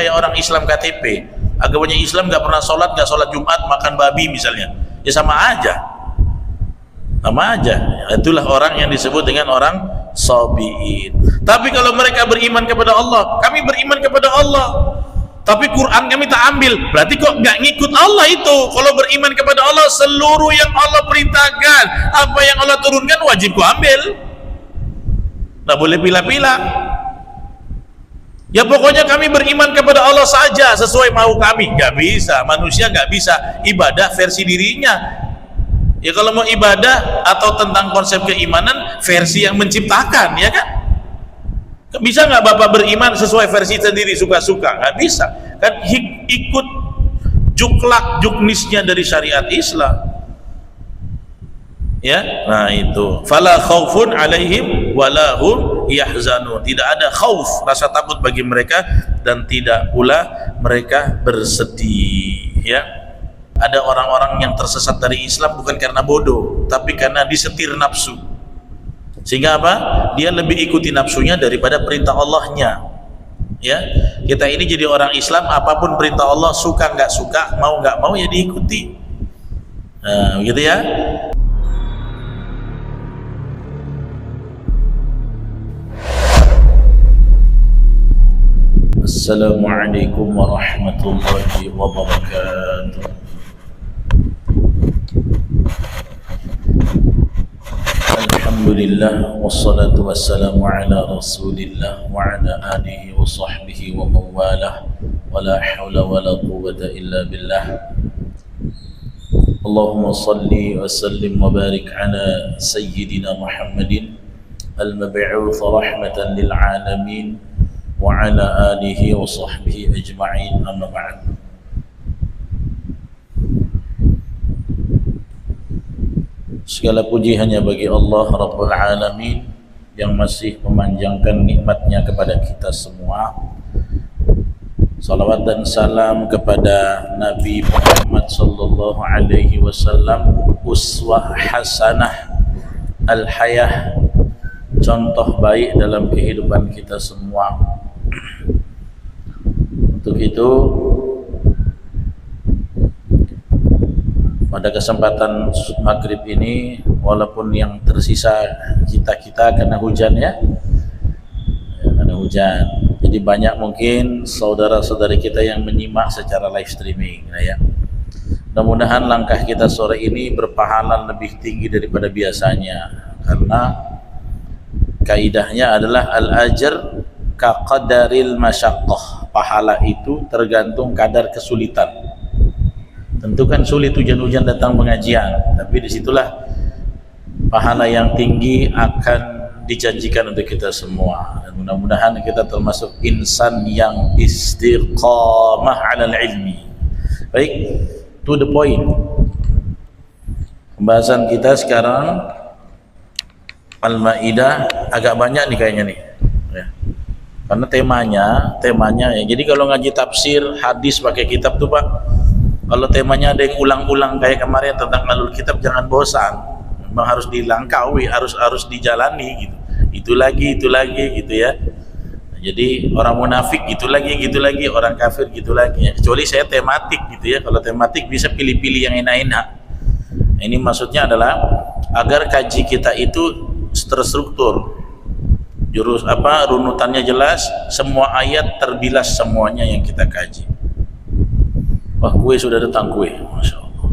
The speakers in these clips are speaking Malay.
kayak orang Islam KTP, agamanya Islam nggak pernah sholat, nggak sholat Jumat, makan babi misalnya, ya sama aja. Itulah orang yang disebut dengan orang sabiin. Tapi kalau mereka beriman kepada Allah, kami beriman kepada Allah, tapi Quran kami tak ambil, berarti kok nggak ngikut Allah itu. Kalau beriman kepada Allah, seluruh yang Allah perintahkan, apa yang Allah turunkan wajib ku ambil, nggak boleh pilih-pilih. Ya pokoknya kami beriman kepada Allah saja sesuai mau kami. Nggak bisa, manusia nggak bisa ibadah versi dirinya. Ya kalau mau ibadah atau tentang konsep keimanan versi yang menciptakan, ya kan? Bisa nggak Bapak beriman sesuai versi sendiri suka-suka? Nggak bisa kan, ikut juklak juknisnya dari syariat Islam, ya. Nah itu fala khaufun alaihim walahum yahzanun, tidak ada khauf, rasa takut bagi mereka, dan tidak pula mereka bersedih, ya. Ada orang-orang yang tersesat dari Islam bukan karena bodoh, tapi karena disetir nafsu. Sehingga apa? Dia lebih ikuti nafsunya daripada perintah Allahnya. Ya, kita ini jadi orang Islam, apapun perintah Allah, suka nggak suka, mau nggak mau ya diikuti. Nah, begitu ya. Assalamualaikum warahmatullahi wabarakatuh. Alhamdulillah wassalatu wassalamu ala rasulillah wa ala alihi wa sahbihi wa mawalah, wa la hawla wa la quwwata illa billah. Allahumma salli wa sallim wa barik ala sayyidina Muhammadin al-mab'uth rahmatan lil alamin wa ala alihi wa sahbihi ajma'in, amma ba'd. Segala puji hanya bagi Allah Rabbul Alamin yang masih memanjangkan nikmatnya kepada kita semua. Salawat dan salam kepada Nabi Muhammad sallallahu alaihi wasallam, uswah hasanah al-hayah, contoh baik dalam kehidupan kita semua. Untuk itu pada kesempatan maghrib ini, walaupun yang tersisa kita karena hujan, ya, karena hujan, jadi banyak mungkin saudara-saudari kita yang menyimak secara live streaming, ya. Mudah-mudahan langkah kita sore ini berpahala lebih tinggi daripada biasanya, karena kaidahnya adalah al-ajr kaqadaril masyaqqah, pahala itu tergantung kadar kesulitan. Tentu kan sulit hujan-hujan datang pengajian, tapi disitulah pahala yang tinggi akan dijanjikan untuk kita semua. Dan mudah-mudahan kita termasuk insan yang istiqamah alal ilmi. Baik, to the point. Pembahasan kita sekarang Al-Maidah agak banyak nih kayaknya nih, ya. Karena temanya ya. Jadi kalau ngaji tafsir hadis pakai kitab tuh Pak, kalau temanya ada yang ulang-ulang kayak kemarin tentang alul kitab, jangan bosan. Memang harus dilangkaui, harus dijalani gitu. Itu lagi gitu ya. Nah, jadi orang munafik gitu lagi, orang kafir gitu lagi. Kecuali saya tematik gitu ya. Kalau tematik bisa pilih-pilih yang enak-enak. Nah, ini maksudnya adalah agar kaji kita itu terstruktur. Runutannya jelas, semua ayat terbilas semuanya yang kita kaji. Wah, kue sudah datang, kue, Masya Allah,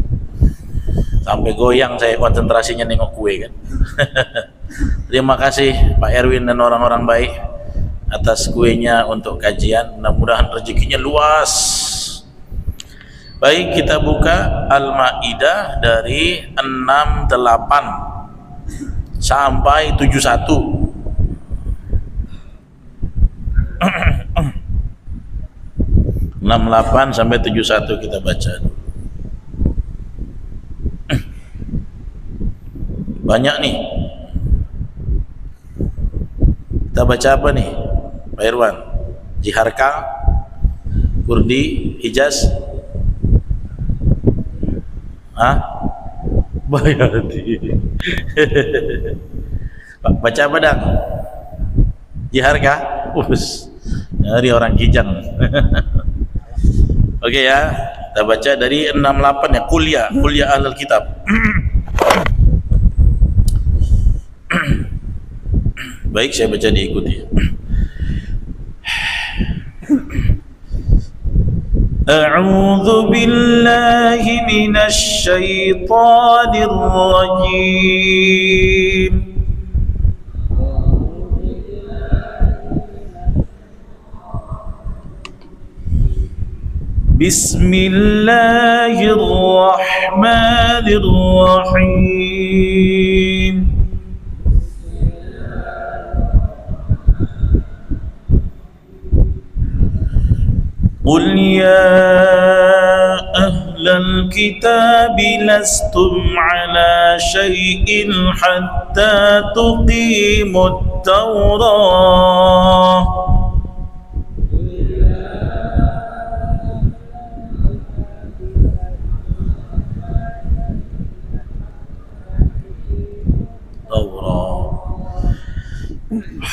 sampai goyang saya konsentrasinya nengok kue kan. Terima kasih Pak Erwin dan orang-orang baik atas kuenya untuk kajian, mudah-mudahan rezekinya luas. Baik, kita buka Al-Maidah dari 68 sampai 71. 68 sampai 71 kita baca. Banyak nih. Kita baca apa nih Pak Irwan? Jiharka, Kurdi, Hijaz, Bayati. Baca apa dah? Jiharka? Dari orang Kijang. Okey ya, kita baca dari 68 ya, kuliah ahlul kitab. Baik, saya baca diikuti. A'udzu billahi minasy syaithanir rajim. Bismillahirrahmanirrahim. Qul ya ahlal kitab lastum ala syai'in hatta tuqimut Taurah.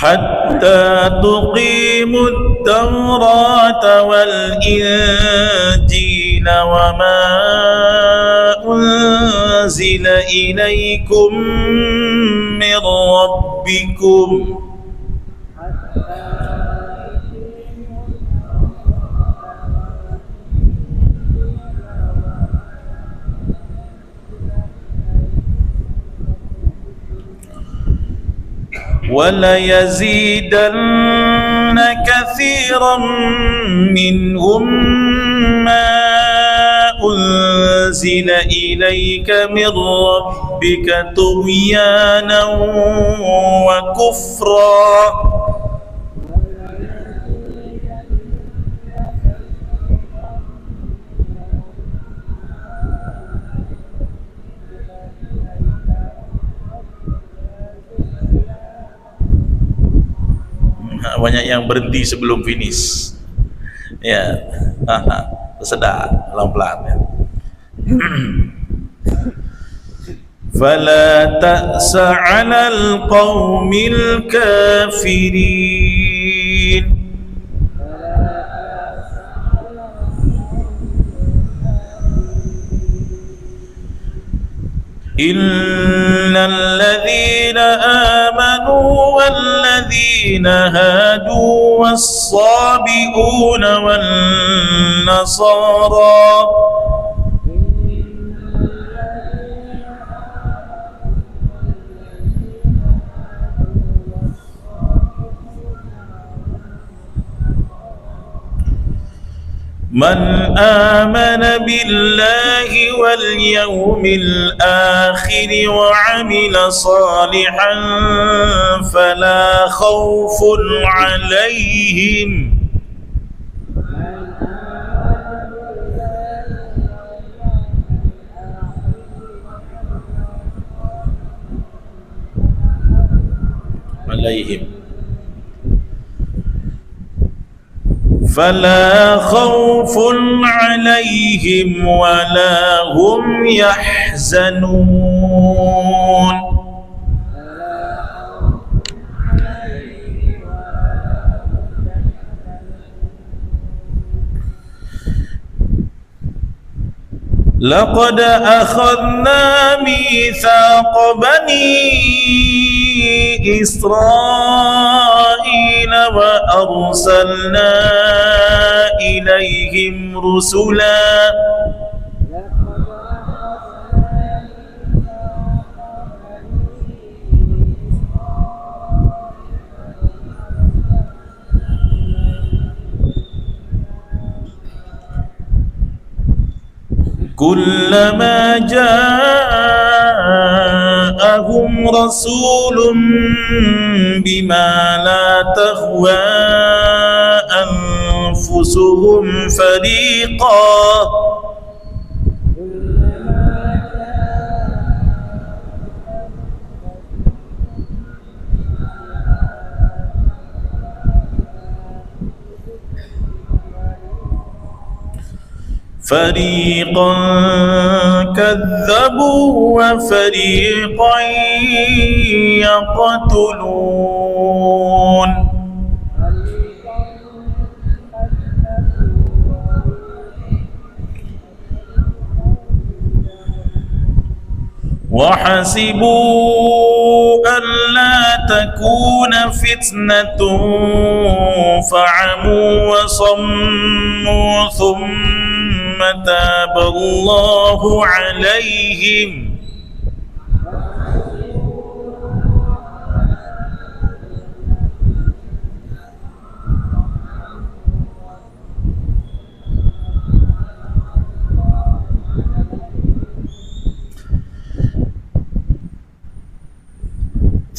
حتى تقيموا التوراة والإنجيل وما أنزل إليكم من ربكم وَلَيَزِيدَنَّ كَثِيرًا مِّنْهُمْ مَا أُنزِلَ إِلَيْكَ مِنْ رَبِّكَ طُغْيَانًا وَكُفْرًا. Banyak yang berhenti sebelum finish. Ya, sedar, pelan-pelan ya. Fala ta'sa 'alal qaumil kafirin. Innal ladzina amanu wal ladzina hadu was-sabi'una wan nasara Man amana billahi wal yawmil akhir wa amila salihan fala khawfun alaihim فلا خوف عليهم ولا هم يحزنون. لقد أخذنا ميثاق بني إسرائيل وأرسلنا إليهم رسلا كلما جاءهم رسول بما لا تهوى أنفسهم فريقا فريقا كذبوا وفريقا يقتلون. وحسبوا ألا تكون فتنة فعموا وصموا ثم تاب الله عليهم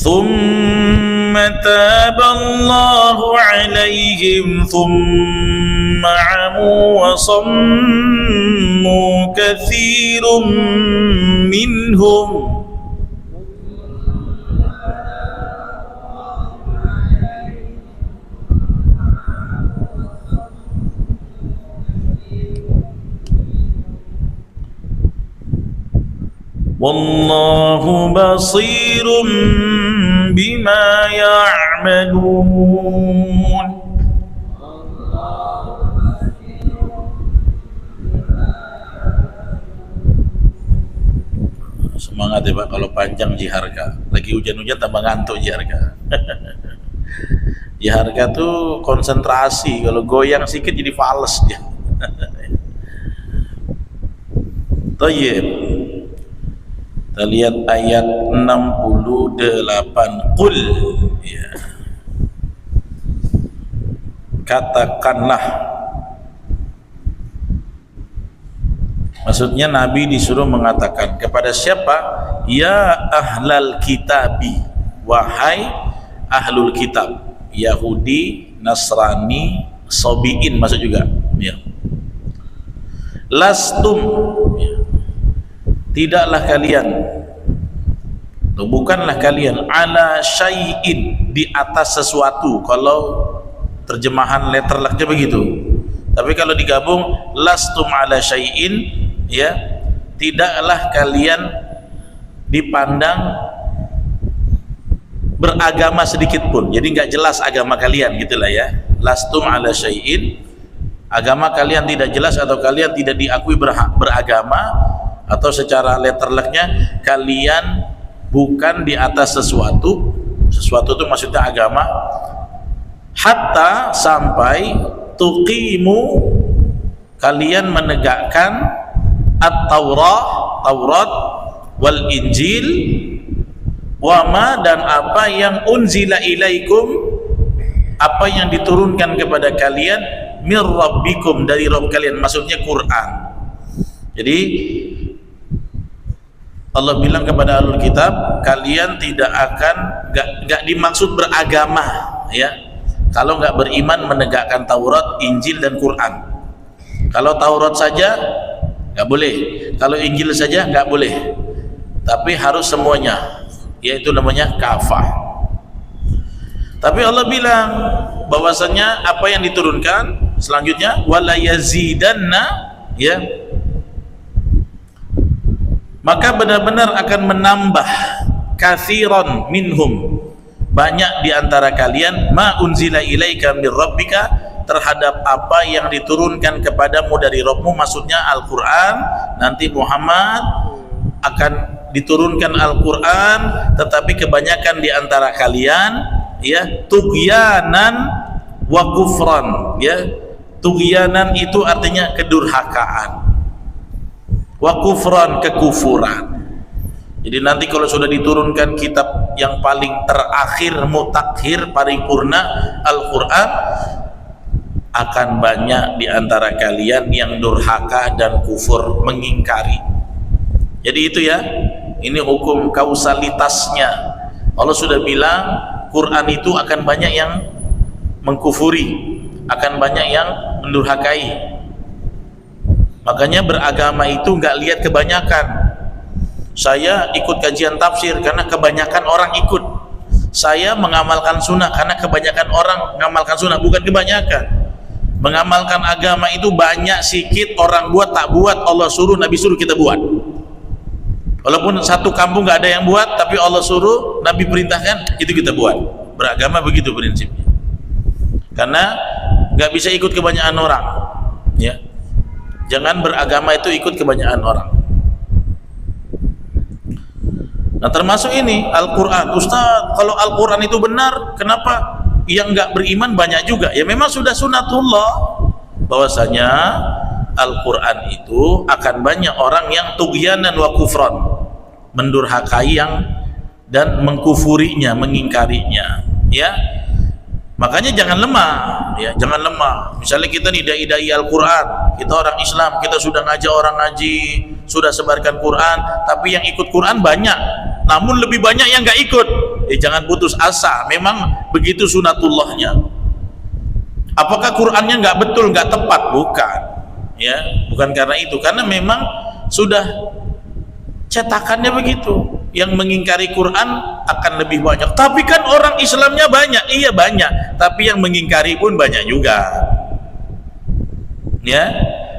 ثم تاب الله عليهم ثم عموا وصموا كثير منهم والله بصير بما يعملون. Semangat ya Pak, kalau panjang jiharka, lagi hujan-hujan tambah ngantuk jiharka. Jiharka tuh konsentrasi, kalau goyang sedikit jadi fales dia. Tayyib. Kita lihat ayat 68. Qul, ya. Katakanlah. Maksudnya Nabi disuruh mengatakan kepada siapa? Ya ahlal kitabi, wahai ahlul kitab, Yahudi, Nasrani, Sobiin masuk juga, ya. Lastum, ya. Tidaklah kalian, atau bukanlah kalian, ala syai'in, di atas sesuatu. Kalau terjemahan letterlocknya begitu, tapi kalau digabung lastum ala syai'in, ya, tidaklah kalian dipandang beragama sedikit pun. Jadi nggak jelas agama kalian, gitulah ya. Lastum ala syai'in, agama kalian tidak jelas atau kalian tidak diakui beragama, atau secara letterlocknya kalian bukan di atas sesuatu. Sesuatu itu maksudnya agama. Hatta, sampai, tuqimu, kalian menegakkan Taurat wal Injil, wama, dan apa yang unzila ilaikum, apa yang diturunkan kepada kalian, mir rabbikum, dari Rabb kalian, maksudnya Quran. Jadi Allah bilang kepada ahlul kitab, kalian tidak akan, gak dimaksud beragama, ya, kalau nggak beriman menegakkan Taurat, Injil, dan Quran. Kalau Taurat saja nggak boleh, kalau Injil saja nggak boleh, tapi harus semuanya, yaitu namanya kafah. Tapi Allah bilang bahwasanya apa yang diturunkan selanjutnya, wala yazidanna, ya, maka benar-benar akan menambah, katsiran minhum, banyak di antara kalian, ma unzila ilaika mir rabbika, terhadap apa yang diturunkan kepadamu dari Rabbmu, maksudnya Al-Quran. Nanti Muhammad akan diturunkan Al-Quran, tetapi kebanyakan di antara kalian, ya, tughyanan wa kufran, ya. Tughyanan itu artinya kedurhakaan, wa kufran, kekufuran. Jadi nanti kalau sudah diturunkan kitab yang paling terakhir, mutakhir, paripurna, Al-Quran, akan banyak di antara kalian yang durhaka dan kufur, mengingkari. Jadi itu ya, ini hukum kausalitasnya. Allah sudah bilang Quran itu akan banyak yang mengkufuri, akan banyak yang mendurhakai. Makanya beragama itu nggak lihat kebanyakan. Saya ikut kajian tafsir karena kebanyakan orang ikut. Saya mengamalkan sunnah karena kebanyakan orang mengamalkan sunnah, bukan kebanyakan. Mengamalkan agama itu banyak sikit, orang buat tak buat, Allah suruh, Nabi suruh, kita buat. Walaupun satu kampung nggak ada yang buat, tapi Allah suruh, Nabi perintahkan, itu kita buat. Beragama begitu prinsipnya. Karena nggak bisa ikut kebanyakan orang, ya. Jangan beragama itu ikut kebanyakan orang. Nah termasuk ini Al-Quran. Ustaz, kalau Al-Quran itu benar, kenapa yang nggak beriman banyak juga? Ya memang sudah sunatullah bahwasanya Al-Quran itu akan banyak orang yang tughyanan wa kufran, mendurhakai yang dan mengkufurinya, mengingkarinya, ya. Makanya jangan lemah, ya, jangan lemah. Misalnya kita nih dai-dai Al-Quran, kita orang Islam, kita sudah ngajak orang ngaji, sudah sebarkan Quran, tapi yang ikut Quran banyak, namun lebih banyak yang nggak ikut. Jangan putus asa, memang begitu sunatullahnya. Apakah Qurannya nggak betul, nggak tepat? Bukan, ya, bukan karena itu, karena memang sudah cetakannya begitu. Yang mengingkari Quran akan lebih banyak. Tapi kan orang Islamnya banyak. Iya banyak, tapi yang mengingkari pun banyak juga. Ya.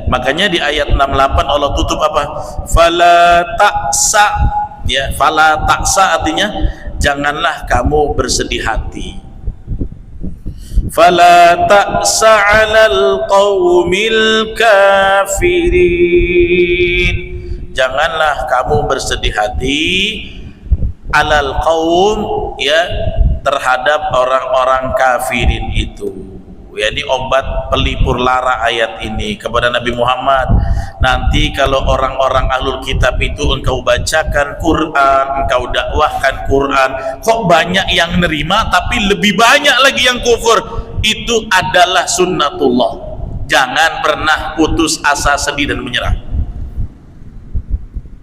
Makanya di ayat 68 Allah tutup apa? Fala ta'sa. Ya, fala ta'sa artinya janganlah kamu bersedih hati. Fala ta'sa 'alal qaumil kafirin. Janganlah kamu bersedih hati alal qaum, ya, terhadap orang-orang kafirin itu. Ya, ini obat pelipur lara ayat ini kepada Nabi Muhammad. Nanti kalau orang-orang ahlul kitab itu engkau bacakan Quran, engkau dakwahkan Quran, kok banyak yang nerima tapi lebih banyak lagi yang kufur, itu adalah sunnatullah. Jangan pernah putus asa, sedih dan menyerah.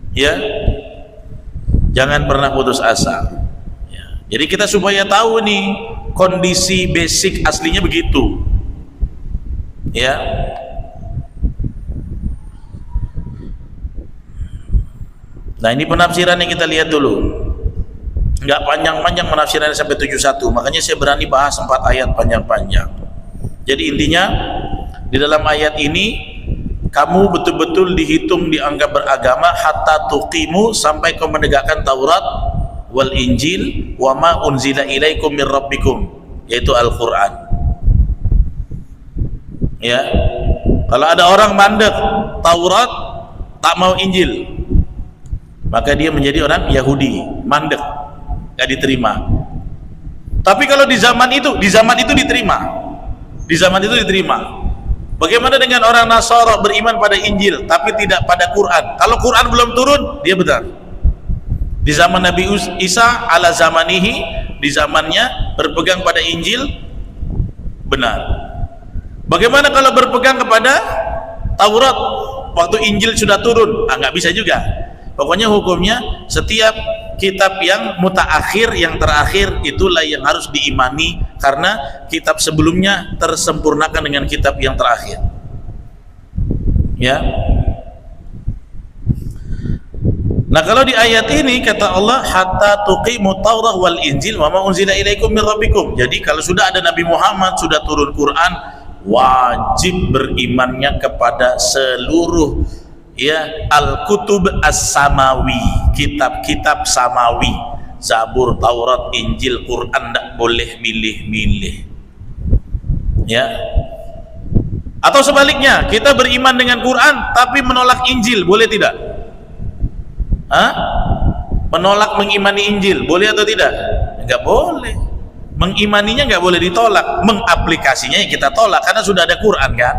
Ya, jangan pernah putus asa, ya. Jadi kita supaya tahu nih kondisi basic aslinya begitu, ya. Nah ini penafsirannya kita lihat dulu, nggak panjang-panjang penafsirannya sampai 71, makanya saya berani bahas 4 ayat panjang-panjang. Jadi intinya di dalam ayat ini kamu betul-betul dihitung, dianggap beragama hatta tuqimu, sampai kau menegakkan Taurat wal Injil wa ma unzila ilaikum min rabbikum, yaitu Al-Quran. Ya, kalau ada orang mandek Taurat, tak mau Injil, maka dia menjadi orang Yahudi, mandek, gak diterima. Tapi kalau di zaman itu diterima, di zaman itu diterima. Bagaimana dengan orang Nasara beriman pada Injil tapi tidak pada Quran? Kalau Quran belum turun, dia benar. Di zaman Nabi Isa ala zamanihi, di zamannya berpegang pada Injil, benar. Bagaimana kalau berpegang kepada Taurat waktu Injil sudah turun? Nggak bisa juga. Pokoknya hukumnya setiap kitab yang mutaakhir, yang terakhir, itulah yang harus diimani, karena kitab sebelumnya tersempurnakan dengan kitab yang terakhir. Ya. Nah kalau di ayat ini kata Allah hatta tuqimu Taurah wal Injil wa ma unzila ilaikum min rabbikum. Jadi kalau sudah ada Nabi Muhammad, sudah turun Quran, wajib berimannya kepada seluruh, ya, al-kutub as-samawi, kitab-kitab samawi, Zabur, Taurat, Injil, Quran, tidak boleh milih-milih, ya. Atau sebaliknya, kita beriman dengan Quran tapi menolak Injil, boleh tidak? Menolak mengimani Injil, boleh atau tidak? Enggak boleh. Mengimaninya enggak boleh ditolak, mengaplikasinya ya kita tolak karena sudah ada Quran kan.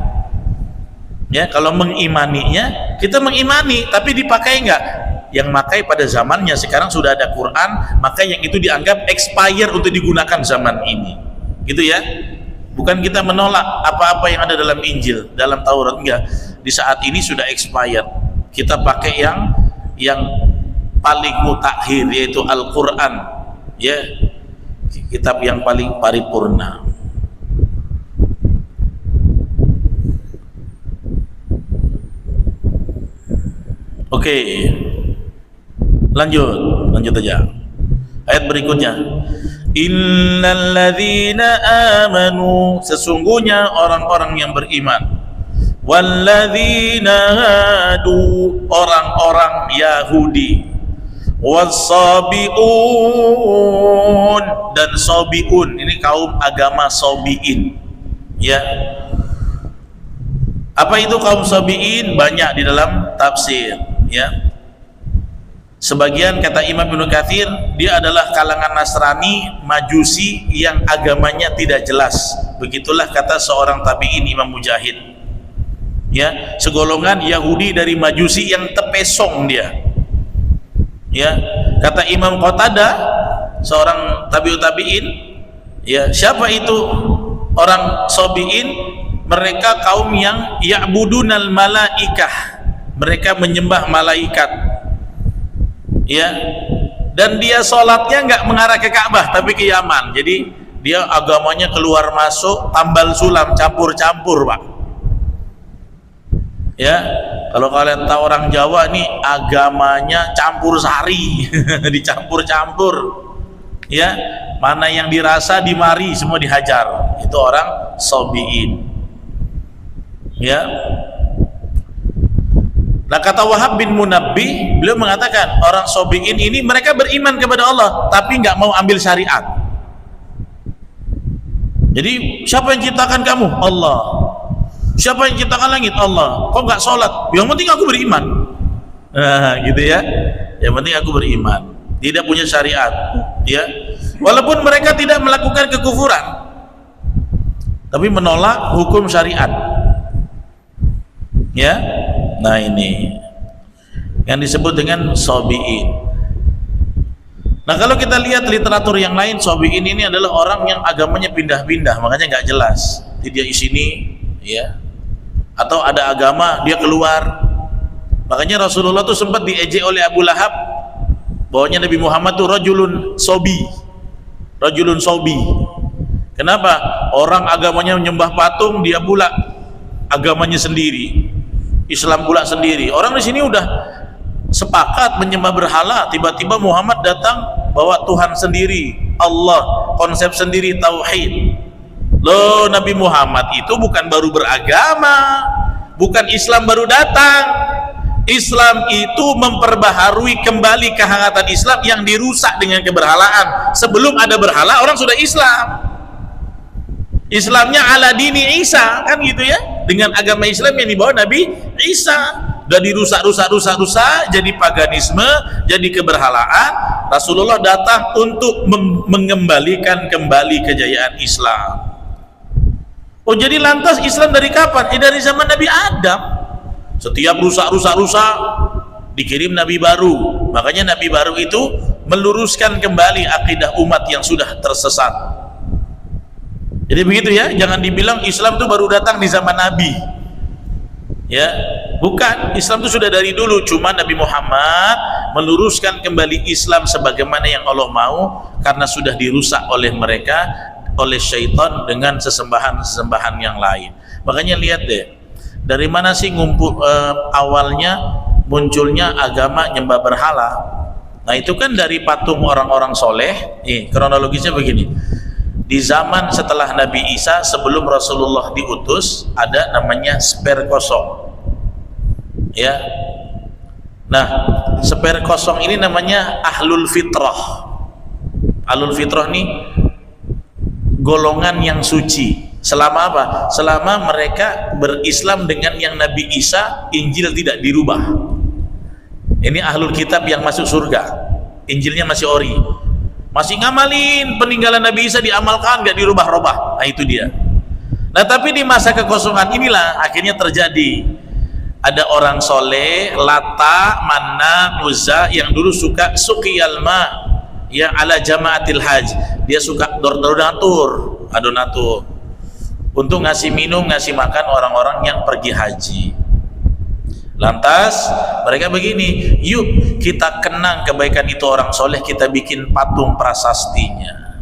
Ya, kalau mengimaninya kita mengimani, tapi dipakai enggak? Yang makai pada zamannya, sekarang sudah ada Quran, maka yang itu dianggap expire untuk digunakan zaman ini, gitu ya. Bukan kita menolak apa-apa yang ada dalam Injil, dalam Taurat, enggak. Di saat ini sudah expired, kita pakai yang paling mutakhir, yaitu Al-Quran, ya, kitab yang paling paripurna. Oke, lanjut aja. Ayat berikutnya, innal ladzina amanu, sesungguhnya orang-orang yang beriman, walladzina hadu, orang-orang Yahudi, wassabiun, dan sabiun, ini kaum agama sabiin, ya. Apa itu kaum sabiin? Banyak di dalam tafsir, ya. Sebagian kata Imam Ibnu Katsir, dia adalah kalangan Nasrani Majusi yang agamanya tidak jelas. Begitulah kata seorang tabi'in Imam Mujahid. Ya, segolongan Yahudi dari Majusi yang tepesong dia. Ya, kata Imam Qatadah, seorang tabi'in, ya, siapa itu orang Sobiin? Mereka kaum yang ya'budunal malaikah, mereka menyembah malaikat. Ya, dan dia sholatnya nggak mengarah ke Ka'bah tapi ke Yaman. Jadi dia agamanya keluar masuk, tambal sulam, campur-campur, Pak. Ya, kalau kalian tahu orang Jawa nih agamanya campur sari, dicampur-campur. Ya, mana yang dirasa dimari semua dihajar. Itu orang Sobiin. Ya. Nah, kata Wahab bin Munabbih, beliau mengatakan orang Sobiin ini mereka beriman kepada Allah tapi nggak mau ambil syariat. Jadi siapa yang ciptakan kamu? Allah. Siapa yang ciptakan langit? Allah. Kok nggak sholat? Yang penting aku beriman. Nah, gitu ya. Yang penting aku beriman. Tidak punya syariat. Ya. Walaupun mereka tidak melakukan kekufuran, tapi menolak hukum syariat. Ya. Nah, ini yang disebut dengan Sobiin. Nah, kalau kita lihat literatur yang lain, Sobiin ini adalah orang yang agamanya pindah-pindah, makanya nggak jelas. Dia di sini, ya, atau ada agama dia keluar. Makanya Rasulullah tuh sempat diejek oleh Abu Lahab, bahwanya Nabi Muhammad tuh rajulun sobi. Kenapa? Orang agamanya menyembah patung, dia pula agamanya sendiri. Islam pula sendiri. Orang di sini udah sepakat menyembah berhala, tiba-tiba Muhammad datang bawa Tuhan sendiri, Allah, konsep sendiri, tauhid. Loh, Nabi Muhammad itu bukan baru beragama, bukan Islam baru datang. Islam itu memperbaharui kembali kehangatan Islam yang dirusak dengan keberhalaan. Sebelum ada berhala, orang sudah Islam. Islamnya ala dini Isa, kan gitu ya, dengan agama Islam yang dibawa Nabi Isa. Udah dirusak, jadi paganisme, jadi keberhalaan. Rasulullah datang untuk mengembalikan kembali kejayaan Islam. Oh, jadi lantas Islam dari kapan? Dari zaman Nabi Adam. Setiap rusak dikirim Nabi baru. Makanya Nabi baru itu meluruskan kembali akidah umat yang sudah tersesat. Jadi begitu ya, jangan dibilang Islam itu baru datang di zaman Nabi. Ya, bukan. Islam itu sudah dari dulu, cuma Nabi Muhammad meluruskan kembali Islam sebagaimana yang Allah mau, karena sudah dirusak oleh mereka, oleh syaitan dengan sesembahan-sesembahan yang lain. Makanya lihat deh, dari mana sih awalnya munculnya agama nyembah berhala? Nah, itu kan dari patung orang-orang soleh. Kronologisnya begini. Di zaman setelah Nabi Isa, sebelum Rasulullah diutus, ada namanya sper kosong. Ya. Nah, sper kosong ini namanya ahlul fitrah. Ahlul fitrah ini golongan yang suci. Selama apa? Selama mereka berislam dengan yang Nabi Isa, Injil tidak dirubah. Ini ahlul kitab yang masuk surga. Injilnya masih ori. Masih ngamalin peninggalan Nabi Isa, diamalkan, gak dirubah-rubah. Nah, itu dia. Nah, tapi di masa kekosongan inilah akhirnya terjadi ada orang soleh, Lata, Manna, Uzza, yang dulu suka suqiyal ma, ya, ala jamaatil haj. Dia suka donatur untuk ngasih minum, ngasih makan orang-orang yang pergi haji. Lantas mereka begini, yuk kita kenang kebaikan itu orang soleh, kita bikin patung prasastinya.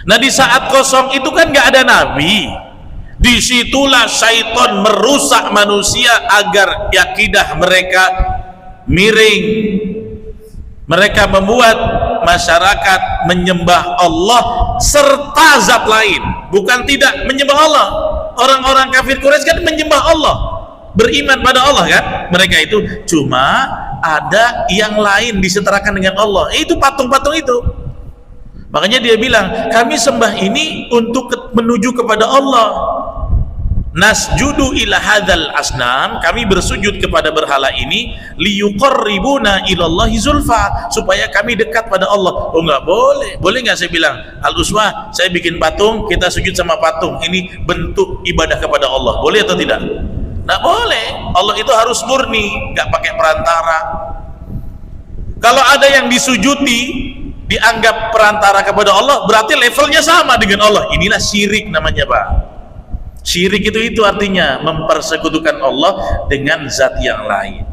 Nah, di saat kosong itu kan gak ada nabi. Disitulah syaitan merusak manusia agar akidah mereka miring. Mereka membuat masyarakat menyembah Allah serta zat lain, bukan tidak menyembah Allah. Orang-orang kafir Quraisy kan menyembah Allah, beriman pada Allah kan, mereka itu cuma ada yang lain disetarakan dengan Allah, itu patung-patung itu. Makanya dia bilang, kami sembah ini untuk menuju kepada Allah. nasjudu ila hadzal asnam, kami bersujud kepada berhala ini, liyuqarribuna ilallahi zulfa, supaya kami dekat pada Allah. Oh enggak boleh. Boleh enggak saya bilang, Al-Uswah, saya bikin patung, kita sujud sama patung, ini bentuk ibadah kepada Allah, boleh atau tidak? Enggak boleh. Allah itu harus murni, enggak pakai perantara. Kalau ada yang disujuti dianggap perantara kepada Allah, berarti levelnya sama dengan Allah. Inilah syirik namanya, Pak. Syirik itu artinya mempersekutukan Allah dengan zat yang lain.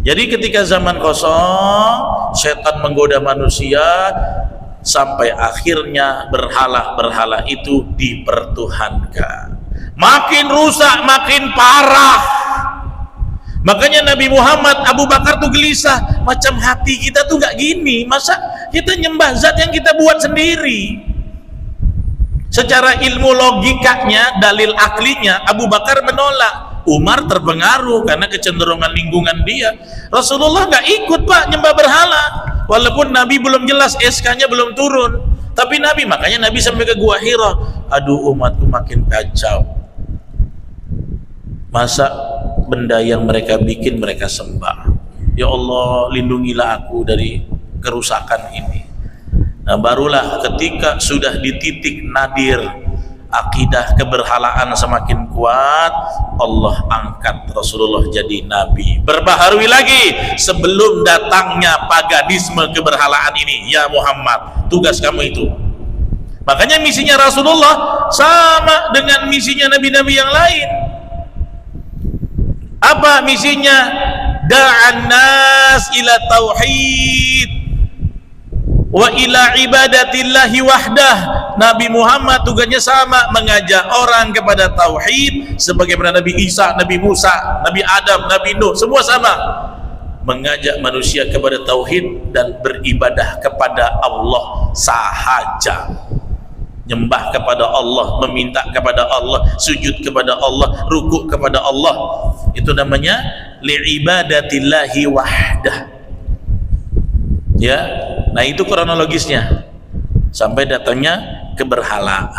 Jadi ketika zaman kosong, setan menggoda manusia sampai akhirnya berhala-berhala itu dipertuhankan. Makin rusak, makin parah. Makanya Nabi Muhammad, Abu Bakar tuh gelisah, macam hati kita tuh gak gini, masa kita nyembah zat yang kita buat sendiri. Secara ilmu logikanya, dalil aklinya, Abu Bakar menolak. Umar terpengaruh karena kecenderungan lingkungan dia. Rasulullah nggak ikut, Pak, nyembah berhala. Walaupun Nabi belum jelas, SK-nya belum turun. Tapi Nabi, makanya Nabi sampai ke Gua Hira. Aduh, umatku makin kacau. Masa benda yang mereka bikin mereka sembah. Ya Allah, lindungilah aku dari kerusakan ini. Nah, barulah ketika sudah di titik nadir, akidah keberhalaan semakin kuat, Allah angkat Rasulullah jadi nabi. Berbaharui lagi sebelum datangnya paganisme keberhalaan ini. Ya Muhammad, tugas kamu itu. Makanya misinya Rasulullah sama dengan misinya nabi-nabi yang lain. Apa misinya? Da'an nas ila tauhid wa ila ibadatillahi wahdah. Nabi Muhammad tugasnya sama, mengajak orang kepada tauhid sebagaimana Nabi Isa, Nabi Musa, Nabi Adam, Nabi Nuh, semua sama, mengajak manusia kepada tauhid dan beribadah kepada Allah sahaja. Nyembah kepada Allah, meminta kepada Allah, sujud kepada Allah, rukuk kepada Allah. Itu namanya li'ibadatillahi wahdah. Ya, nah itu kronologisnya sampai datangnya keberhalaan.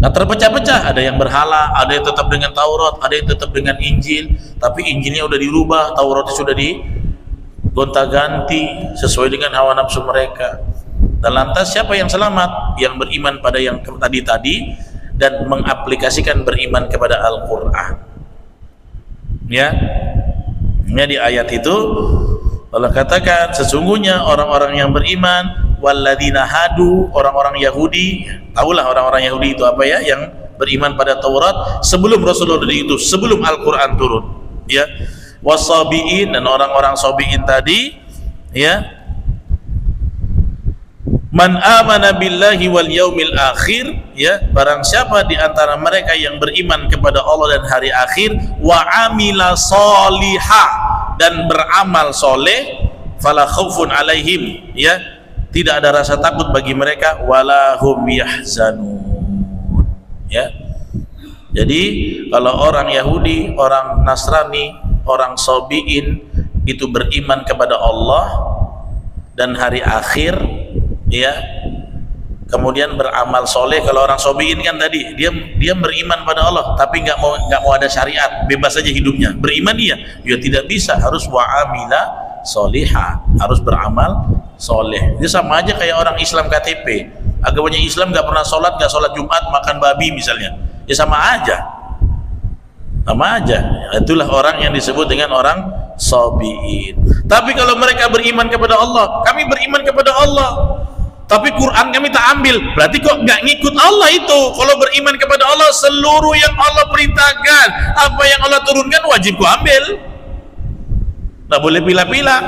Nah, terpecah-pecah, ada yang berhala, ada yang tetap dengan Taurat, ada yang tetap dengan Injil, tapi Injilnya udah dirubah, Tauratnya sudah digonta-ganti sesuai dengan hawa nafsu mereka. Dan lantas siapa yang selamat? Yang beriman pada yang tadi dan mengaplikasikan beriman kepada Al-Qur'an. Ya. Ini di ayat itu Allah katakan, sesungguhnya orang-orang yang beriman, walladzina hadu, orang-orang Yahudi, tahulah orang-orang Yahudi itu apa ya, yang beriman pada Taurat sebelum Rasulullah diutus, sebelum Al-Qur'an turun, ya. Wasabiin, dan orang-orang sabiin tadi, ya. Man amana billahi wal yaumil akhir, ya, barang siapa di antara mereka yang beriman kepada Allah dan hari akhir, wa amila solihah, dan beramal soleh, fala khaufun alaihim, ya, tidak ada rasa takut bagi mereka, wala hum yahzanun, ya. Jadi kalau orang Yahudi, orang Nasrani, orang Sabiin itu beriman kepada Allah dan hari akhir, ya, kemudian beramal soleh. Kalau orang Sabiin kan tadi dia beriman pada Allah tapi nggak mau ada syariat, bebas saja hidupnya. Beriman dia tidak bisa, harus wa'amila solihah, harus beramal soleh. Dia sama aja kayak orang Islam KTP, agamanya Islam nggak pernah sholat, nggak sholat Jumat, makan babi misalnya, ya sama aja. Itulah orang yang disebut dengan orang Sabiin. Tapi kalau mereka beriman kepada Allah, kami beriman kepada Allah, tapi Quran kami tak ambil, berarti kok nggak ngikut Allah itu. Kalau beriman kepada Allah, seluruh yang Allah perintahkan, apa yang Allah turunkan wajib ku ambil, nggak boleh pilih-pilih.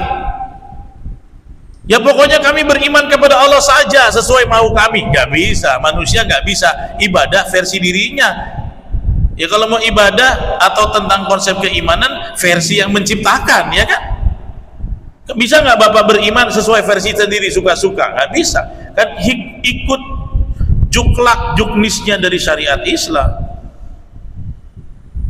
Ya pokoknya kami beriman kepada Allah saja sesuai mau kami. Nggak bisa, manusia nggak bisa ibadah versi dirinya. Ya kalau mau ibadah atau tentang konsep keimanan versi yang menciptakan, ya kan? Bisa nggak Bapak beriman sesuai versi sendiri, suka-suka? Nggak bisa kan, ikut juknisnya dari syariat Islam,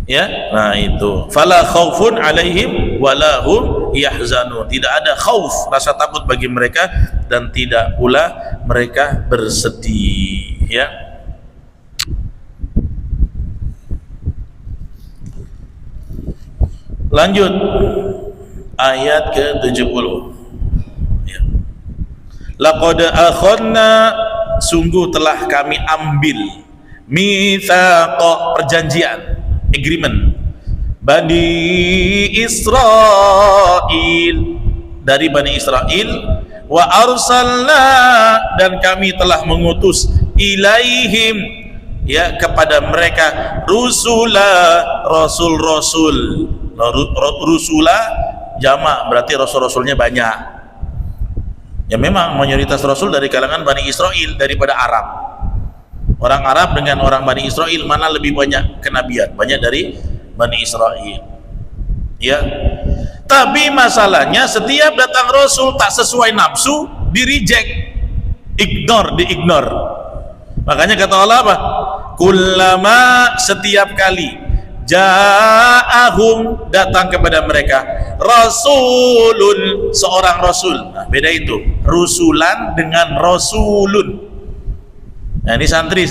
ya. Nah itu fala khaufun alaihim walahum yahzanun, tidak ada khauf, rasa takut bagi mereka, dan tidak pula mereka bersedih, ya. Lanjut ayat ke-70. Ya. Laqad akhadna, sungguh telah kami ambil, mitsaqa, perjanjian, agreement, Bani Israil, dari Bani Israel, wa arsalna, dan kami telah mengutus, ilaihim, ya, kepada mereka, rusula, rasul-rasul. Rusula jamak, berarti rasul-rasulnya banyak. Ya memang mayoritas rasul dari kalangan Bani Israel daripada Arab. Orang Arab dengan orang Bani Israel mana lebih banyak kenabian? Banyak dari Bani Israel. Ya. Tapi masalahnya setiap datang rasul tak sesuai nafsu, di reject, diignore. Makanya kata Allah apa? Kullama, setiap kali, ja'ahum, datang kepada mereka, rasulun, seorang rasul. Nah, beda itu, rusulan dengan rasulun. Nah, ini santri.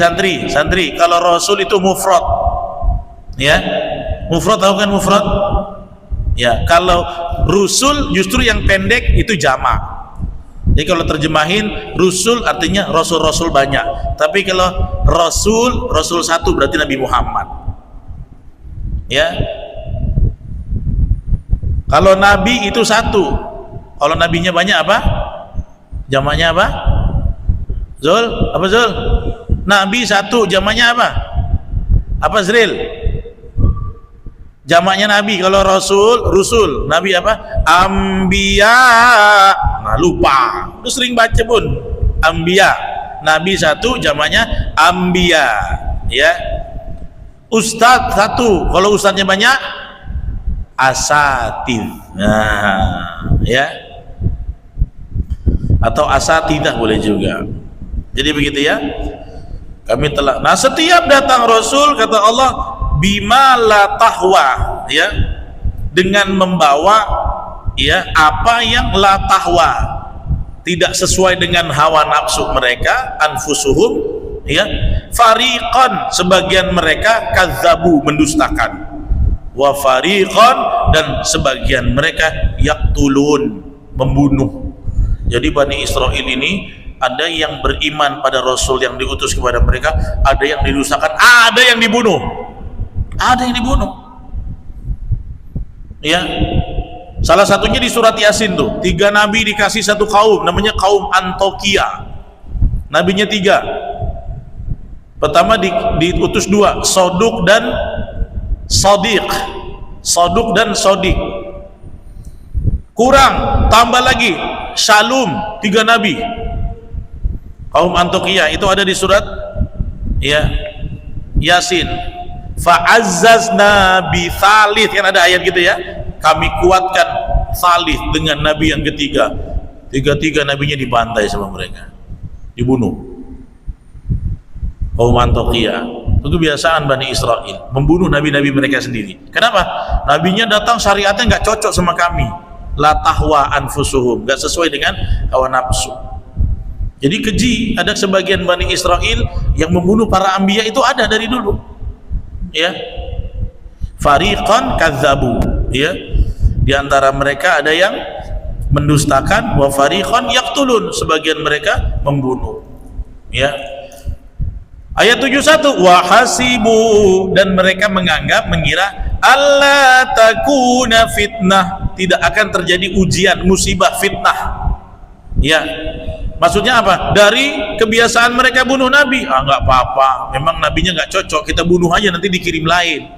Kalau rasul itu mufrad. Ya. Mufrad, tahu kan mufrad? Ya, kalau rusul justru yang pendek itu jamak. Jadi kalau terjemahin rusul artinya rasul-rasul banyak. Tapi kalau rasul satu berarti Nabi Muhammad. Ya. Kalau nabi itu satu. Kalau nabinya banyak apa? Jamaknya apa? Zul? Apa Zul? Nabi satu, jamaknya apa? Apa Zril? Jamaknya nabi. Kalau rusul, nabi apa? Ambiya. Nah, lupa. Lu sering baca pun. Ambiya. Nabi satu, jamaknya ambiya. Ya. Ustadz satu. Kalau ustadznya banyak, asatid. Nah, ya. Atau asatidah boleh juga. Jadi begitu ya. Kami telah. Nah, setiap datang rasul, kata Allah, bima la tahwa, ya, dengan membawa, ya, apa yang la tahwa, tidak sesuai dengan hawa nafsu mereka, anfusuhum, ya, fariqan, sebagian mereka kadzabu, mendustakan, wa fariqan, dan sebagian mereka yaqtulun, membunuh. Jadi Bani Israel ini ada yang beriman pada rasul yang diutus kepada mereka, ada yang didustakan, ada yang dibunuh. Ada yang dibunuh. Ya. Salah satunya di surat Yasin tuh, 3 nabi dikasih satu kaum, namanya kaum Antokia. Nabinya 3. Pertama diutus 2, Soduk dan Sodiq. Soduk dan Sodiq. Kurang, tambah lagi Shalum, 3 nabi. Kaum Antokia itu ada di surat, ya, Yasin. Fa'azzazna bi thalith, kan ada ayat gitu ya, kami kuatkan thalith dengan nabi yang ketiga. Tiga nabinya dibantai sama mereka, dibunuh. Kaum Antokia itu kebiasaan Bani Israel, membunuh nabi-nabi mereka sendiri. Kenapa? Nabinya datang syariatnya nggak cocok sama kami, la tahwa anfusuhum, nggak sesuai dengan hawa nafsu. Jadi keji, ada sebagian Bani Israel yang membunuh para anbiya, itu ada dari dulu. Ya, fariqan kadzabu, ya, di antara mereka ada yang mendustakan, wa fariqan yaqtulun, sebagian mereka membunuh. Ya, ayat 71, wa hasibu, dan mereka mengira alla takuna fitnah, tidak akan terjadi ujian, musibah, fitnah. Ya, maksudnya apa? Dari kebiasaan mereka bunuh nabi, nggak apa-apa, memang nabinya nggak cocok, kita bunuh aja, nanti dikirim lain.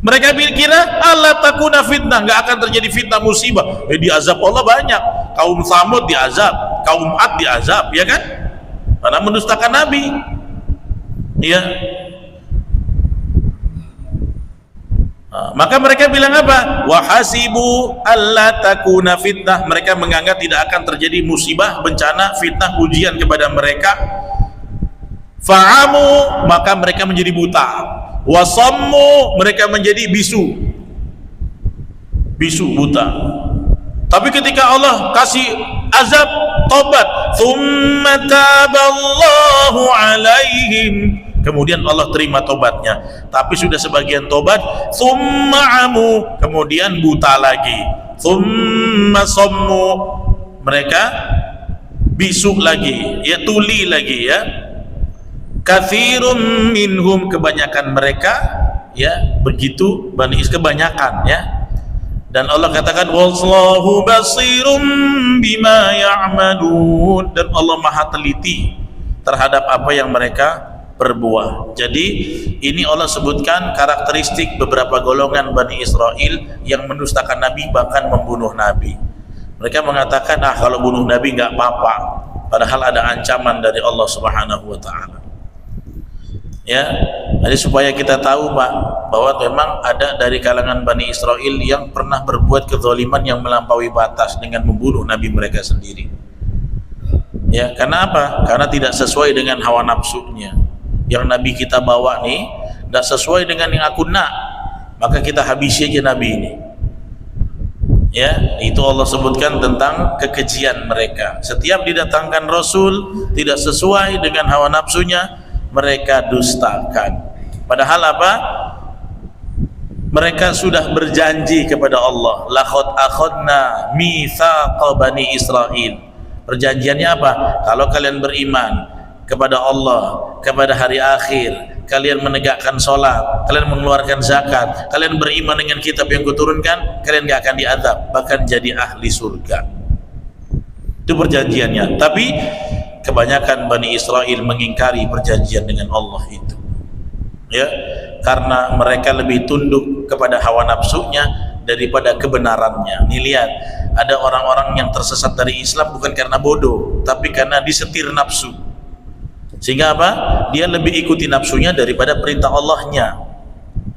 Mereka kira Allah takuna fitnah, nggak akan terjadi fitnah, musibah. Diazab Allah banyak, kaum Tsamud diazab, kaum Ad diazab, ya kan? Karena mendustakan nabi. Ya. Maka mereka bilang apa? Wahasibu alla takuna fitnah, mereka menganggap tidak akan terjadi musibah, bencana, fitnah, ujian kepada mereka. Fa'amu, maka mereka menjadi buta. Wasammu, mereka menjadi bisu, buta. Tapi ketika Allah kasih azab, tobat, thumma taballahu alaihim, kemudian Allah terima tobatnya. Tapi sudah sebagian tobat, tsumma amu, kemudian buta lagi, tsumma sammu, mereka bisu lagi, ya tuli lagi, ya. Katsirum minhum, kebanyakan mereka, ya, begitu Bani Israil, kebanyakan, ya. Dan Allah katakan wallahu basirum bima ya'malun, dan Allah maha teliti terhadap apa yang mereka perbuat. Jadi ini Allah sebutkan karakteristik beberapa golongan Bani Israel yang mendustakan Nabi, bahkan membunuh Nabi. Mereka mengatakan, kalau bunuh Nabi nggak apa-apa, padahal ada ancaman dari Allah Subhanahu wa Ta'ala. Ya, jadi supaya kita tahu, Pak, bahwa memang ada dari kalangan Bani Israel yang pernah berbuat kezaliman yang melampaui batas dengan membunuh Nabi mereka sendiri. Ya, karena apa? Karena tidak sesuai dengan hawa nafsunya. Yang Nabi kita bawa nih tidak sesuai dengan yang aku nak, maka kita habisi aja Nabi ini. Ya, itu Allah sebutkan tentang kekejian mereka. Setiap didatangkan Rasul tidak sesuai dengan hawa nafsunya, mereka dustakan. Padahal apa? Mereka sudah berjanji kepada Allah, laqad akhadna mitsaqa bani Israil. Perjanjiannya apa? Kalau kalian beriman kepada Allah, kepada hari akhir, kalian menegakkan sholat, kalian mengeluarkan zakat, kalian beriman dengan kitab yang kuturunkan, kalian gak akan diazab, bahkan jadi ahli surga. Itu perjanjiannya. Tapi kebanyakan Bani Israel mengingkari perjanjian dengan Allah itu, ya, karena mereka lebih tunduk kepada hawa nafsunya daripada kebenarannya. Nih lihat, ada orang-orang yang tersesat dari Islam bukan karena bodoh, tapi karena disetir nafsu. Sehingga apa? Dia lebih ikuti nafsunya daripada perintah Allahnya.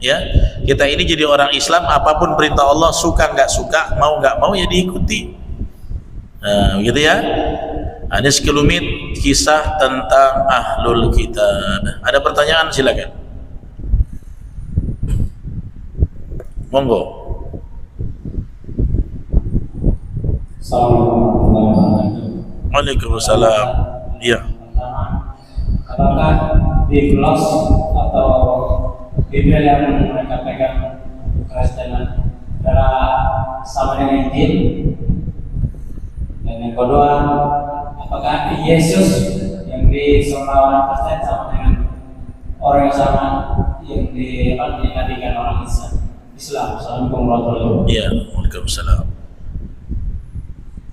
Ya, kita ini jadi orang Islam, apapun perintah Allah, suka nggak suka, mau nggak mau, ya diikuti. Nah, begitu ya. Ada sekelumit kisah tentang ahlul kitab. Ada pertanyaan, silakan. Monggo. Assalamualaikum. Waalaikumsalam. Iya. Apakah di Plus atau Bible yang mereka pegang Kristenan adalah sama dengan Injil? Dan yang kedua, apakah Yesus yang di orang Kristen sama dengan orang yang sama yang dinadikan orang Islam? Assalamualaikum warahmatullahi wabarakatuh. Iya, waalaikumsalam.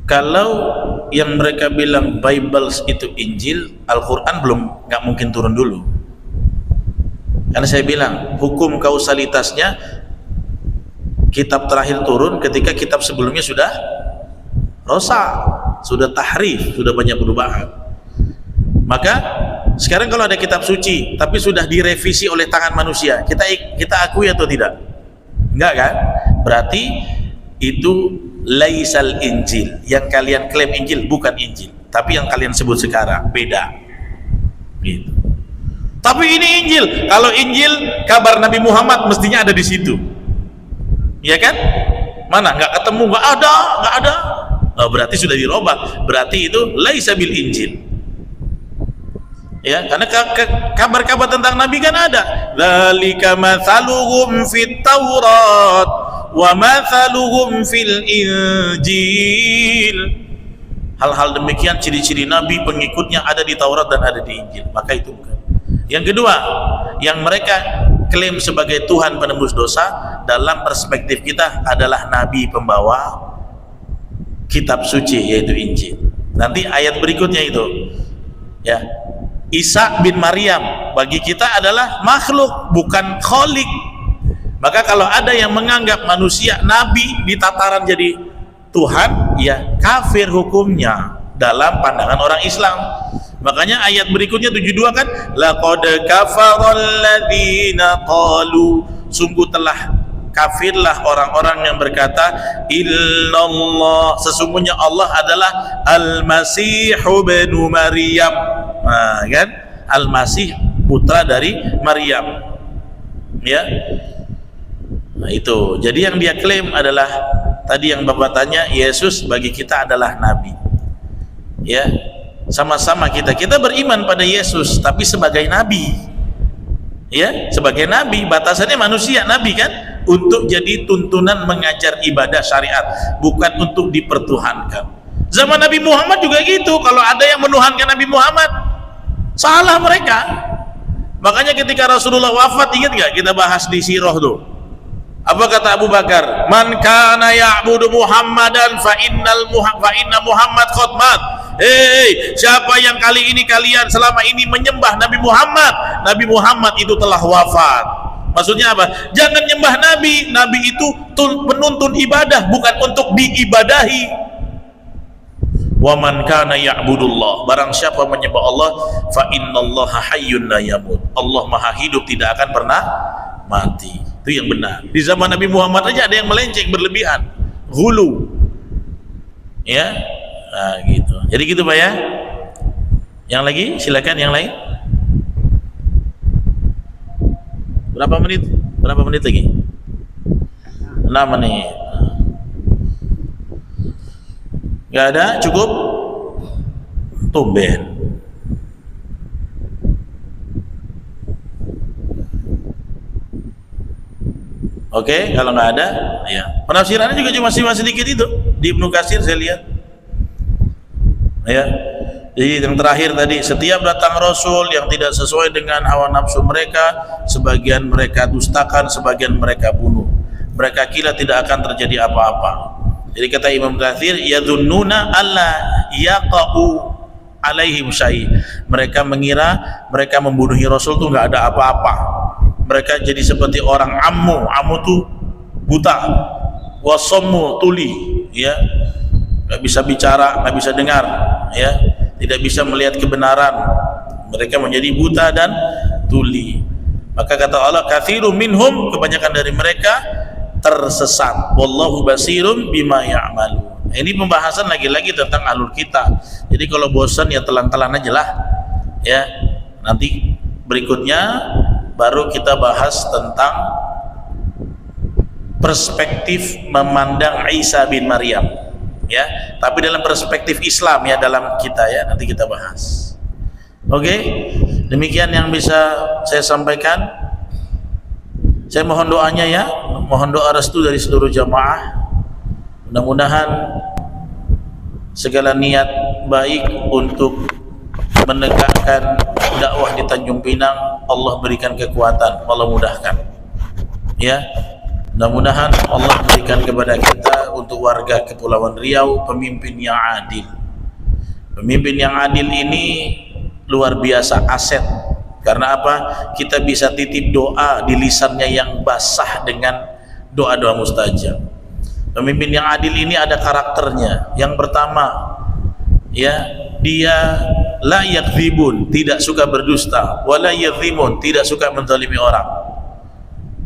Kalau yang mereka bilang Bible itu Injil, Al-Quran nggak mungkin turun dulu. Karena saya bilang hukum kausalitasnya, kitab terakhir turun ketika kitab sebelumnya sudah rosak, sudah tahrif, sudah banyak perubahan. Maka sekarang kalau ada kitab suci tapi sudah direvisi oleh tangan manusia, kita akui atau tidak? Enggak kan? Berarti itu laisal Injil. Yang kalian klaim Injil bukan Injil, tapi yang kalian sebut sekarang beda gitu. Tapi ini Injil. Kalau Injil, kabar Nabi Muhammad mestinya ada di situ, ya kan? Mana? Nggak ketemu, nggak ada. Oh, berarti sudah dirubah. Berarti itu laisa bil Injil. Ya, karena kabar-kabar tentang Nabi kan ada. Dzalika matsaluhum fit Taurat wa matsaluhum fil Injil. Hal-hal demikian, ciri-ciri Nabi, pengikutnya ada di Taurat dan ada di Injil. Maka itu bukan. Yang kedua, yang mereka klaim sebagai Tuhan penembus dosa, dalam perspektif kita adalah Nabi pembawa kitab suci, yaitu Injil. Nanti ayat berikutnya itu, ya, Isa bin Maryam bagi kita adalah makhluk, bukan kholik. Maka kalau ada yang menganggap manusia Nabi di tataran jadi Tuhan, ya kafir hukumnya dalam pandangan orang Islam. Makanya ayat berikutnya 72 kan, laqad kafaral ladzina qalu, sungguh telah kafirlah orang-orang yang berkata illallah, sesungguhnya Allah adalah Al-Masih ibn Maryam. Nah, kan? Al-Masih putra dari Maryam. Ya. Nah, itu. Jadi yang dia klaim adalah tadi yang Bapak tanya, Yesus bagi kita adalah nabi. Ya. Sama-sama kita beriman pada Yesus tapi sebagai nabi. Ya, sebagai nabi, batasannya manusia, nabi kan, untuk jadi tuntunan mengajar ibadah syariat, bukan untuk dipertuhankan. Zaman Nabi Muhammad juga gitu. Kalau ada yang menuhankan Nabi Muhammad, salah mereka. Makanya ketika Rasulullah wafat, ingat gak kita bahas di sirah tuh, apa kata Abu Bakar? Man kana ya'budu Muhammadan fa inna Muhammad qad mat. Hei, siapa yang kali ini kalian selama ini menyembah Nabi Muhammad, Nabi Muhammad itu telah wafat. Maksudnya apa? Jangan nyembah Nabi. Nabi itu penuntun ibadah, bukan untuk diibadahi. Wa man kana ya'budullah, barang siapa menyembah Allah, fa innallaha hayyun la yamut. Allah Maha hidup, tidak akan pernah mati. Itu yang benar. Di zaman Nabi Muhammad aja ada yang melenceng berlebihan, ghulu. Ya. Nah, gitu. Jadi gitu Pak ya. Yang lagi silakan yang lain. Berapa menit? Berapa menit lagi? 6 menit. Gak ada? Cukup? Tumben. Oke, kalau nggak ada, ya. Penafsirannya juga cuma sedikit itu di Ibnu Katsir saya lihat. Ya, jadi yang terakhir tadi, setiap datang Rasul yang tidak sesuai dengan hawa nafsu mereka, sebagian mereka dustakan, sebagian mereka bunuh. Mereka kira tidak akan terjadi apa-apa. Jadi kata Imam Katsir, yadhunnuna alla yaqa'u alaihim syai'. Mereka mengira mereka membunuhi Rasul itu nggak ada apa-apa. Mereka jadi seperti orang ammu tuh buta, wasommu tuli, ya. Nggak bisa bicara, nggak bisa dengar, ya, tidak bisa melihat kebenaran. Mereka menjadi buta dan tuli. Maka kata Allah, katsirun minhum, kebanyakan dari mereka tersesat. Wallahu basirum bima ya'malun. Ini pembahasan lagi-lagi tentang alur kita. Jadi kalau bosan ya telan-telan aja lah, ya. Nanti berikutnya baru kita bahas tentang perspektif memandang Isa bin Maryam, ya, tapi dalam perspektif Islam, ya, dalam kita, ya, nanti kita bahas. Oke, demikian yang bisa saya sampaikan. Saya mohon doanya, ya, mohon doa restu dari seluruh jamaah. Mudah-mudahan segala niat baik untuk menegakkan dakwah di Tanjung Pinang Allah berikan kekuatan, Allah mudahkan, ya. Mudah-mudahan Allah berikan kepada kita untuk warga Kepulauan Riau pemimpin yang adil. Pemimpin yang adil ini luar biasa aset. Karena apa? Kita bisa titip doa di lisannya yang basah dengan doa-doa mustajab. Pemimpin yang adil ini ada karakternya. Yang pertama, ya, dia la yakdzibun, tidak suka berdusta, wala yadzimun, tidak suka menzalimi orang,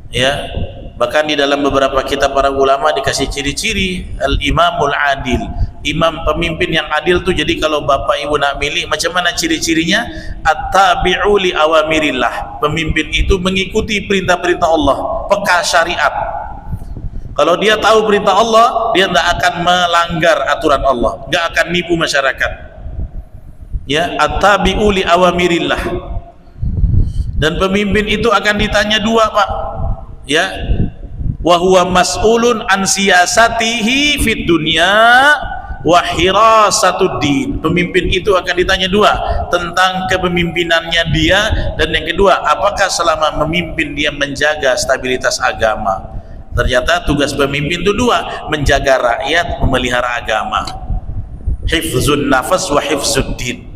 ya. Bahkan di dalam beberapa kitab para ulama dikasih ciri-ciri al-imamul adil, imam pemimpin yang adil tuh. Jadi kalau bapak ibu nak milih, macam mana ciri-cirinya? At-tabi'u li awamirillah, pemimpin itu mengikuti perintah-perintah Allah, peka syariat. Kalau dia tahu perintah Allah, dia tidak akan melanggar aturan Allah, tidak akan nipu masyarakat, ya. At-tabi'u li awamirillah. Dan pemimpin itu akan ditanya dua, Pak, ya. Wa huwa mas'ulun an siyasatihi fid dunya wa hirasatud din. Pemimpin itu akan ditanya dua, tentang kepemimpinannya dia, dan yang kedua, apakah selama memimpin dia menjaga stabilitas agama. Ternyata tugas pemimpin itu dua, menjaga rakyat, memelihara agama. Hifzun nafas wa hifzud din.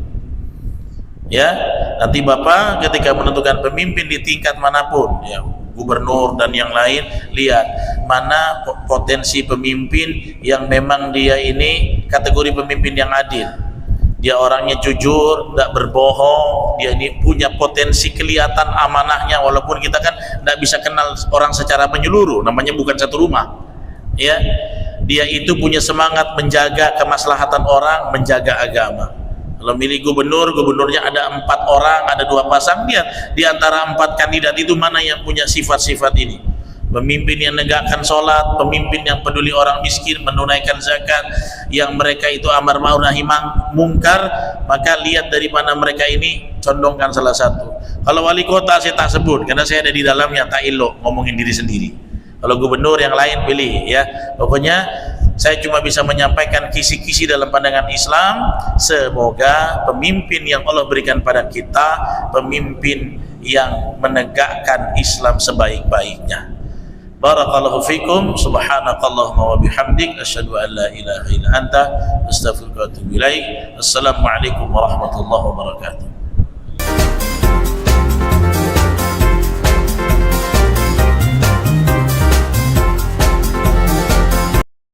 Ya, nanti Bapak ketika menentukan pemimpin di tingkat manapun, ya, gubernur dan yang lain, lihat mana potensi pemimpin yang memang dia ini kategori pemimpin yang adil. Dia orangnya jujur, tidak berbohong, dia ini punya potensi, kelihatan amanahnya, walaupun kita kan tidak bisa kenal orang secara menyeluruh, namanya bukan satu rumah, ya. Dia itu punya semangat menjaga kemaslahatan orang, menjaga agama. Kalau milih gubernur, gubernurnya ada 4 orang, ada 2 pasang, dia di antara 4 kandidat itu mana yang punya sifat-sifat ini. pemimpin yang menegakkan sholat, pemimpin yang peduli orang miskin, menunaikan zakat, yang mereka itu amar ma'ruf nahi mungkar, maka lihat dari mana mereka ini, condongkan salah satu. Kalau wali kota saya tak sebut karena saya ada di dalamnya, tak elok ngomongin diri sendiri. Kalau gubernur yang lain pilih ya. Pokoknya saya cuma bisa menyampaikan kisi-kisi dalam pandangan Islam. Semoga pemimpin yang Allah berikan pada kita, pemimpin yang menegakkan Islam sebaik-baiknya. Barakallahu fikum, subhanakallahumma wa bihamdik, asyhadu an la ilaha illa anta, astaghfiruka wa atubu ilaik. Assalamualaikum warahmatullahi wabarakatuh.